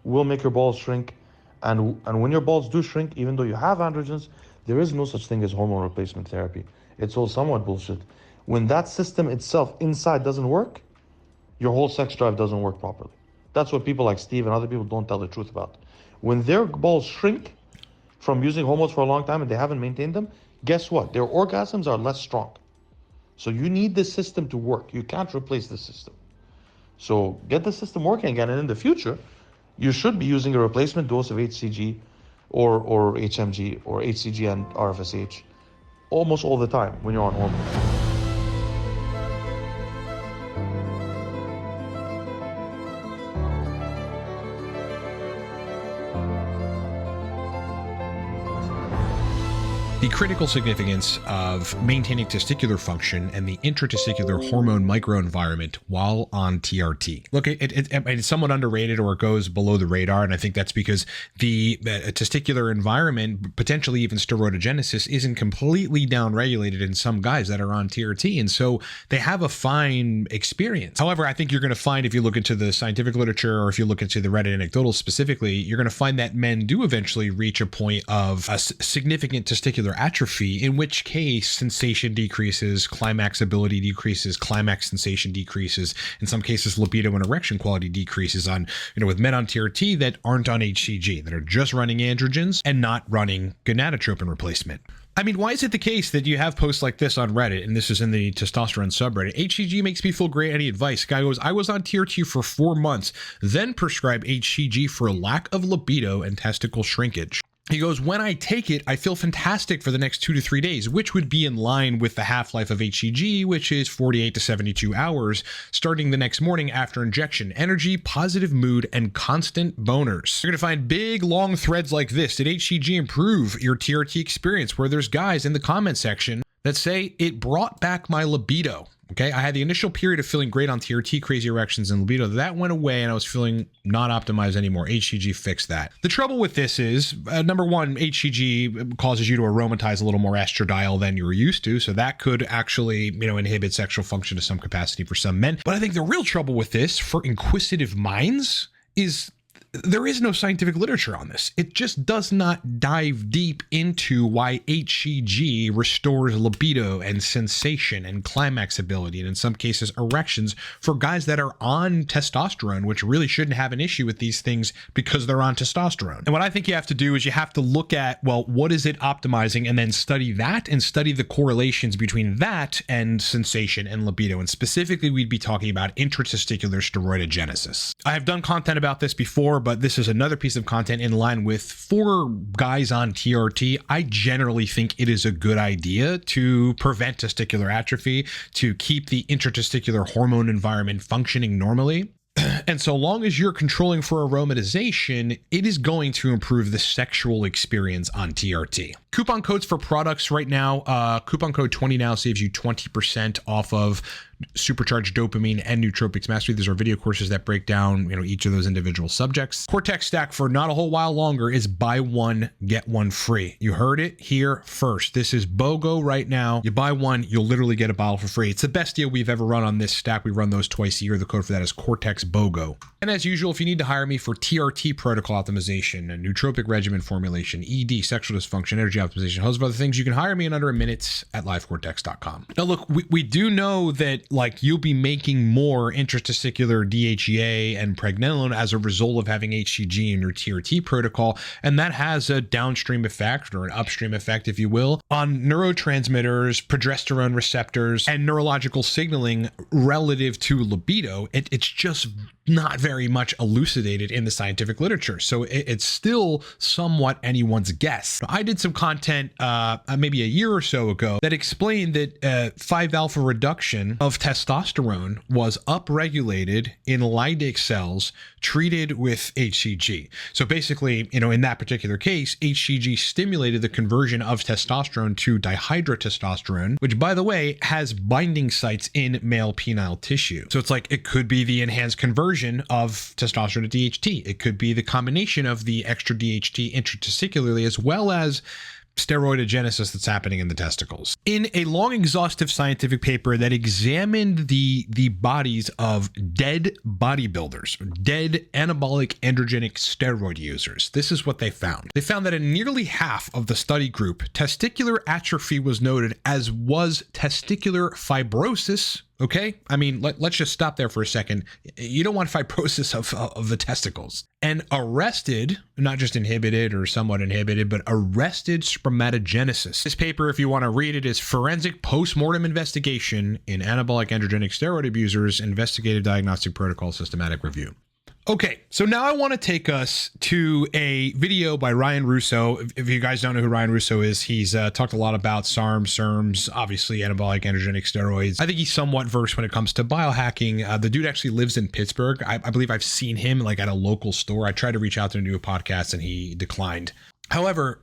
will make your balls shrink. And when your balls do shrink, even though you have androgens, there is no such thing as hormone replacement therapy. It's all somewhat bullshit. When that system itself inside doesn't work, your whole sex drive doesn't work properly. That's what people like Steve and other people don't tell the truth about. When their balls shrink from using hormones for a long time and they haven't maintained them, guess what? Their orgasms are less strong. So you need this system to work. You can't replace the system. So get the system working again, and in the future, you should be using a replacement dose of HCG or HMG or HCG and RFSH almost all the time when you're on hormones. The critical significance of maintaining testicular function and the intratesticular hormone microenvironment while on TRT. Look, it's somewhat underrated, or it goes below the radar, and I think that's because the testicular environment, potentially even steroidogenesis, isn't completely downregulated in some guys that are on TRT, and so they have a fine experience. However, I think you're going to find, if you look into the scientific literature or if you look into the Reddit anecdotals specifically, you're going to find that men do eventually reach a point of a significant testicular atrophy, in which case sensation decreases, climax ability decreases, climax sensation decreases, in some cases libido and erection quality decreases on, with men on TRT that aren't on HCG, that are just running androgens and not running gonadotropin replacement. I mean, why is it the case that you have posts like this on Reddit, and this is in the testosterone subreddit? HCG makes me feel great. Any advice? Guy goes, I was on TRT for 4 months, then prescribed HCG for lack of libido and testicle shrinkage. He goes, when I take it, I feel fantastic for the next 2 to 3 days, which would be in line with the half-life of HCG, which is 48 to 72 hours, starting the next morning after injection. Energy, positive mood, and constant boners. You're going to find big, long threads like this. Did HCG improve your TRT experience? Where there's guys in the comment section that say, it brought back my libido. Okay, I had the initial period of feeling great on TRT, crazy erections, and libido. That went away, and I was feeling not optimized anymore. HCG fixed that. The trouble with this is, number one, HCG causes you to aromatize a little more estradiol than you're used to, so that could actually, inhibit sexual function to some capacity for some men. But I think the real trouble with this, for inquisitive minds, is there is no scientific literature on this. It just does not dive deep into why HCG restores libido and sensation and climax ability, and in some cases erections, for guys that are on testosterone, which really shouldn't have an issue with these things because they're on testosterone. And what I think you have to do is you have to look at, well, what is it optimizing, and then study that and study the correlations between that and sensation and libido. And specifically, we'd be talking about intratesticular steroidogenesis. I have done content about this before, but this is another piece of content in line with, for guys on TRT, I generally think it is a good idea to prevent testicular atrophy, to keep the intratesticular hormone environment functioning normally. And so long as you're controlling for aromatization, it is going to improve the sexual experience on TRT. Coupon codes for products right now, coupon code 20 now saves you 20% off of Supercharged Dopamine and Nootropics Mastery. These are video courses that break down, each of those individual subjects. Cortex Stack for not a whole while longer is buy one, get one free. You heard it here first. This is BOGO right now. You buy one, you'll literally get a bottle for free. It's the best deal we've ever run on this stack. We run those twice a year. The code for that is cortexbogo. And as usual, if you need to hire me for TRT protocol optimization, a nootropic regimen formulation, ED, sexual dysfunction, energy optimization, a host of other things, you can hire me in under a minute at livecortex.com. Now, look, we do know that you'll be making more intratesticular DHEA and pregnenolone as a result of having HCG in your TRT protocol, and that has a downstream effect, or an upstream effect, if you will, on neurotransmitters, progesterone receptors, and neurological signaling relative to libido. It's just not very much elucidated in the scientific literature, so it's still somewhat anyone's guess. I did some content maybe a year or so ago that explained that 5-alpha reduction of testosterone was upregulated in Leydig cells treated with HCG. So basically, in that particular case, HCG stimulated the conversion of testosterone to dihydrotestosterone, which, by the way, has binding sites in male penile tissue. So it's it could be the enhanced conversion of testosterone to DHT. It could be the combination of the extra DHT intratesticularly as well as steroidogenesis that's happening in the testicles. In a long, exhaustive scientific paper that examined the bodies of dead bodybuilders, dead anabolic androgenic steroid users, this is what they found. They found that in nearly half of the study group, testicular atrophy was noted, as was testicular fibrosis. Okay, I mean, let's just stop there for a second. You don't want fibrosis of the testicles. And arrested, not just inhibited or somewhat inhibited, but arrested spermatogenesis. This paper, if you want to read it, is Forensic Postmortem Investigation in Anabolic Androgenic Steroid Abusers, Investigative Diagnostic Protocol Systematic Review. Okay, so now I want to take us to a video by Ryan Russo. If you guys don't know who Ryan Russo is, he's talked a lot about SARMs, SERMs, obviously anabolic androgenic steroids. I think he's somewhat versed when it comes to biohacking. The dude actually lives in Pittsburgh. I believe I've seen him like at a local store. I tried to reach out to him to do a podcast and he declined. However,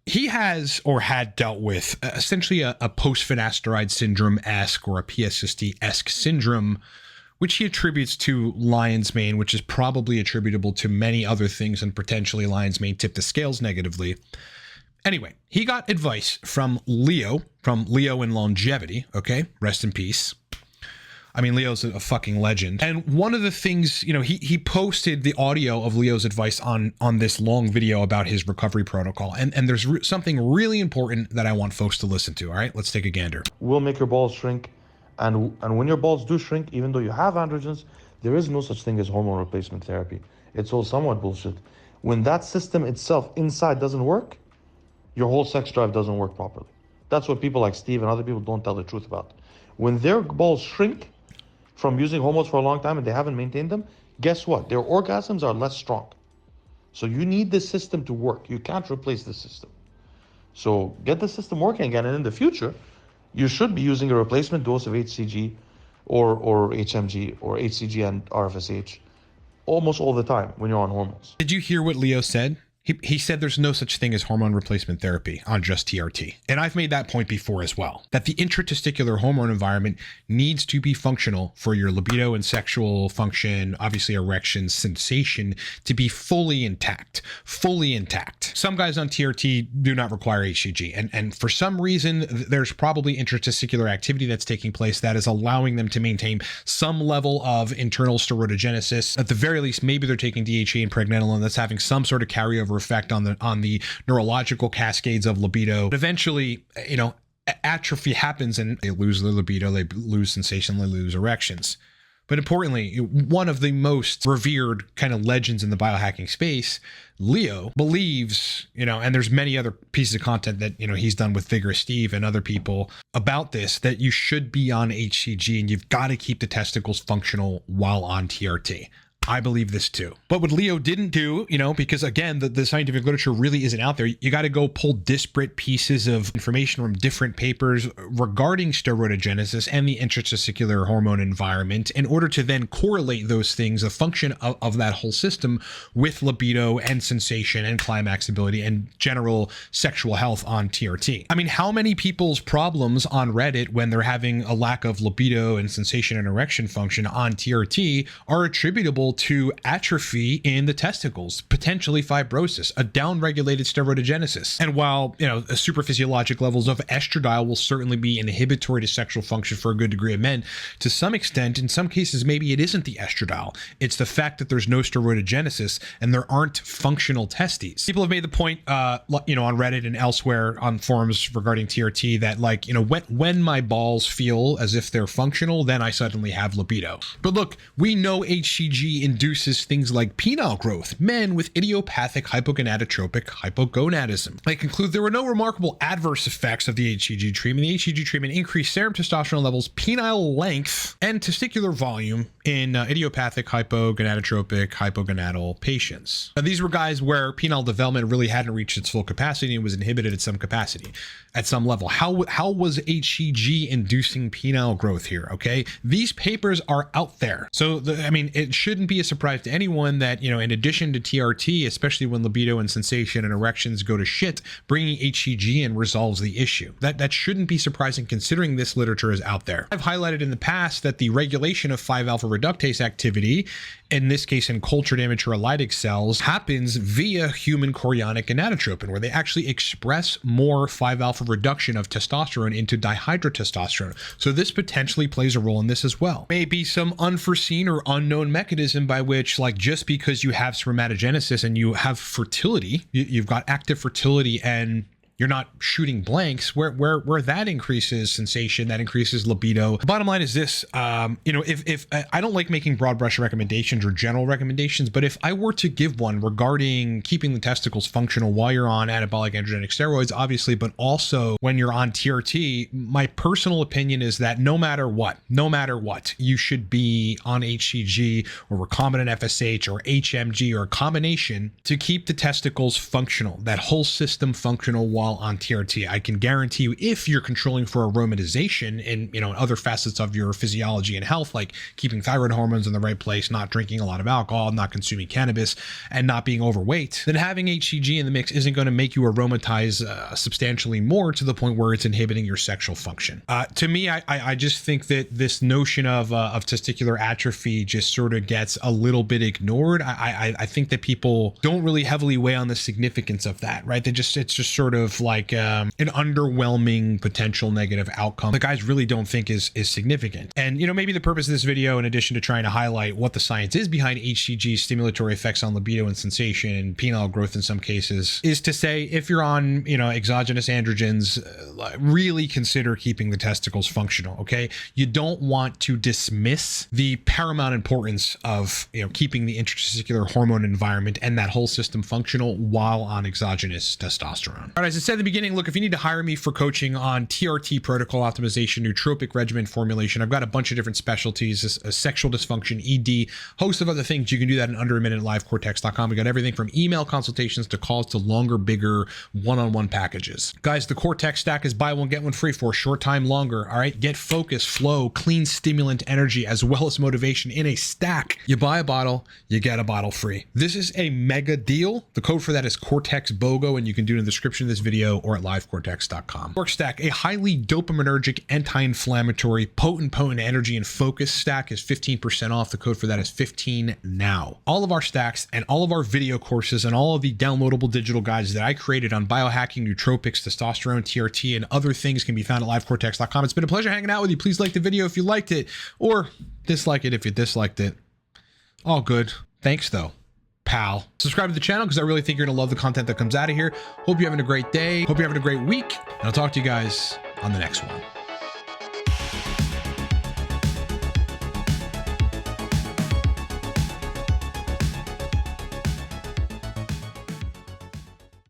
he has or had dealt with essentially a post-finasteride syndrome-esque or a PSSD-esque syndrome, which he attributes to lion's mane, which is probably attributable to many other things, and potentially lion's mane tipped the scales negatively. Anyway, he got advice from Leo in Longevity, okay? Rest in peace. I mean, Leo's a fucking legend. And one of the things, you know, he posted the audio of Leo's advice on this long video about his recovery protocol. And there's something really important that I want folks to listen to, all right? Let's take a gander. Will make your balls shrink. And when your balls do shrink, even though you have androgens, there is no such thing as hormone replacement therapy. It's all somewhat bullshit. When that system itself inside doesn't work, your whole sex drive doesn't work properly. That's what people like Steve and other people don't tell the truth about. When their balls shrink from using hormones for a long time and they haven't maintained them, guess what? Their orgasms are less strong. So you need this system to work. You can't replace the system. So get the system working again, and in the future, you should be using a replacement dose of HCG or HMG or HCG and RFSH almost all the time when you're on hormones. Did you hear what Leo said? He said there's no such thing as hormone replacement therapy on just TRT. And I've made that point before as well, that the intratesticular hormone environment needs to be functional for your libido and sexual function, obviously erection, sensation, to be fully intact. Some guys on TRT do not require HCG. And for some reason, there's probably intratesticular activity that's taking place that is allowing them to maintain some level of internal steroidogenesis. At the very least, maybe they're taking DHA and pregnenolone that's having some sort of carryover effect on the neurological cascades of libido. But eventually, you know, atrophy happens and they lose their libido, they lose sensation, they lose erections. But importantly, one of the most revered kind of legends in the biohacking space, Leo, believes, you know, and there's many other pieces of content that, you know, he's done with Vigorous Steve and other people about this, that you should be on HCG and you've got to keep the testicles functional while on TRT. I believe this too. But what Leo didn't do, you know, because again, the scientific literature really isn't out there. You got to go pull disparate pieces of information from different papers regarding steroidogenesis and the intratesticular hormone environment in order to then correlate those things, the function of that whole system, with libido and sensation and climaxability and general sexual health on TRT. I mean, how many people's problems on Reddit when they're having a lack of libido and sensation and erection function on TRT are attributable to atrophy in the testicles, potentially fibrosis, a downregulated steroidogenesis. And while, you know, super physiologic levels of estradiol will certainly be inhibitory to sexual function for a good degree of men, to some extent, in some cases, maybe it isn't the estradiol. It's the fact that there's no steroidogenesis and there aren't functional testes. People have made the point, you know, on Reddit and elsewhere on forums regarding TRT that, like, you know, when my balls feel as if they're functional, then I suddenly have libido. But look, we know HCG induces things like penile growth, men with idiopathic hypogonadotropic hypogonadism. They conclude there were no remarkable adverse effects of the HCG treatment. The HCG treatment increased serum testosterone levels, penile length, and testicular volume in idiopathic hypogonadotropic hypogonadal patients. Now, these were guys where penile development really hadn't reached its full capacity and was inhibited at some capacity, at some level. How was HCG inducing penile growth here? Okay, these papers are out there, so I mean, it shouldn't be be a surprise to anyone that, you know, in addition to TRT, especially when libido and sensation and erections go to shit, bringing HCG in resolves the issue. That shouldn't be surprising considering this literature is out there. I've highlighted in the past that the regulation of 5-alpha reductase activity, in this case in cultured immature Leydig cells, happens via human chorionic gonadotropin, where they actually express more 5-alpha reduction of testosterone into dihydrotestosterone. So this potentially plays a role in this as well. Maybe some unforeseen or unknown mechanism by which, like, just because you have spermatogenesis and you have fertility, you've got active fertility and you're not shooting blanks, where that increases sensation, that increases libido. The bottom line is this, you know, if I don't like making broad brush recommendations or general recommendations, but if I were to give one regarding keeping the testicles functional while you're on anabolic androgenic steroids, obviously, but also when you're on TRT, my personal opinion is that no matter what, you should be on HCG or recombinant FSH or HMG or a combination to keep the testicles functional, that whole system functional while on TRT. I can guarantee you, if you're controlling for aromatization and, you know, other facets of your physiology and health, like keeping thyroid hormones in the right place, not drinking a lot of alcohol, not consuming cannabis, and not being overweight, then having HCG in the mix isn't going to make you aromatize substantially more to the point where it's inhibiting your sexual function. To me, I just think that this notion of testicular atrophy just sort of gets a little bit ignored. I think that people don't really heavily weigh on the significance of that, right? It's just sort of like an underwhelming potential negative outcome that guys really don't think is significant. And, you know, maybe the purpose of this video, in addition to trying to highlight what the science is behind HCG's stimulatory effects on libido and sensation and penile growth in some cases, is to say, if you're on, you know, exogenous androgens, really consider keeping the testicles functional, okay? You don't want to dismiss the paramount importance of, you know, keeping the intratesticular hormone environment and that whole system functional while on exogenous testosterone. All right, as I said in the beginning, look, if you need to hire me for coaching on TRT protocol optimization, nootropic regimen formulation, I've got a bunch of different specialties, sexual dysfunction, ED, host of other things. You can do that in under a minute at livecortex.com. We got everything from email consultations to calls to longer, bigger one-on-one packages. Guys, the Cortex stack is buy one, get one free for a short time longer. All right, get focus, flow, clean stimulant energy, as well as motivation in a stack. You buy a bottle, you get a bottle free. This is a mega deal. The code for that is cortexbogo, and you can do it in the description of this video or at livecortex.com. Work stack, a highly dopaminergic, anti-inflammatory, potent energy and focus stack, is 15% off. The code for that is 15 now. All of our stacks and all of our video courses and all of the downloadable digital guides that I created on biohacking, nootropics, testosterone, TRT, and other things can be found at livecortex.com. It's been a pleasure hanging out with you. Please like the video if you liked it, or dislike it if you disliked it. All good. Thanks though, pal. Subscribe to the channel because I really think you're gonna love the content that comes out of here. Hope you're having a great day. Hope you're having a great week. And I'll talk to you guys on the next one.